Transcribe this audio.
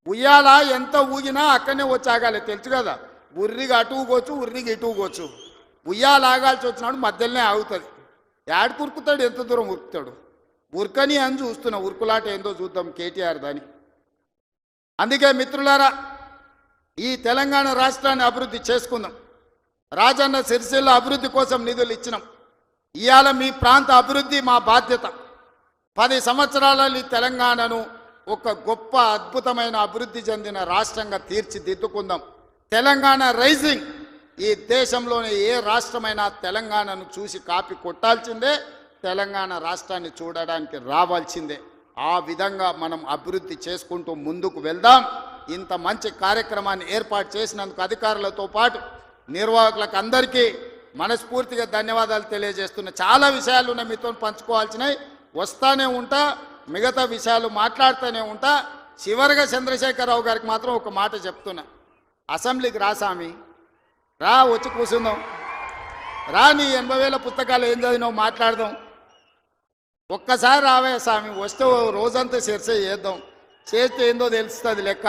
ఉయ్యాల ఎంత ఊగినా అక్కడనే వచ్చి ఆగాలి, తెలుసు కదా. ఉర్రికి అటు ఊగొచ్చు, ఉర్రికి ఇటు ఊగొచ్చు. ఉయ్యాల ఆగాల్సి వచ్చినాడు మధ్యలోనే ఆగుతుంది. యాడ్ కురుకుతాడు, ఎంత దూరం ఉరుకుతాడు. ఉరకని అని చూస్తున్నా, ఉరుకులాట ఏందో చూద్దాం కేటీఆర్ దాని. అందుకే మిత్రులారా, ఈ తెలంగాణ రాష్ట్రాన్ని అభివృద్ధి చేసుకుందాం. రాజన్న సిరిసిల్ల అభివృద్ధి కోసం నిధులు ఇచ్చినాం. ఇవాళ మీ ప్రాంత అభివృద్ధి మా బాధ్యత. 10 సంవత్సరాలలో ఈ తెలంగాణను ఒక గొప్ప అద్భుతమైన అభివృద్ధి చెందిన రాష్ట్రంగా తీర్చిదిద్దుకుందాం. తెలంగాణ రైజింగ్. ఈ దేశంలోని ఏ రాష్ట్రమైనా తెలంగాణను చూసి కాపీ కొట్టాల్సిందే, తెలంగాణ రాష్ట్రాన్ని చూడడానికి రావాల్సిందే. ఆ విధంగా మనం అభివృద్ధి చేసుకుంటూ ముందుకు వెళ్దాం. ఇంత మంచి కార్యక్రమాన్ని ఏర్పాటు చేసినందుకు అధికారులతో పాటు నిర్వాహకులకు అందరికీ మనస్ఫూర్తిగా ధన్యవాదాలు తెలియజేస్తున్నా. చాలా విషయాలు ఉన్నాయి మీతో పంచుకోవాల్సినవి, వస్తానే ఉంటా, మిగతా విషయాలు మాట్లాడుతూనే ఉంటా. చివరిగా చంద్రశేఖరరావు గారికి మాత్రం ఒక మాట చెప్తున్నా, అసెంబ్లీకి రా స్వామి, రా, వచ్చి కూర్చుందాం, రా, నీ 80,000 పుస్తకాలు ఏం చదివినావు మాట్లాడదాం. ఒక్కసారి రావే స్వామి, వస్తే రోజంతా చర్చ చేద్దాం, చేస్తే ఏందో తెలుస్తుంది లెక్క.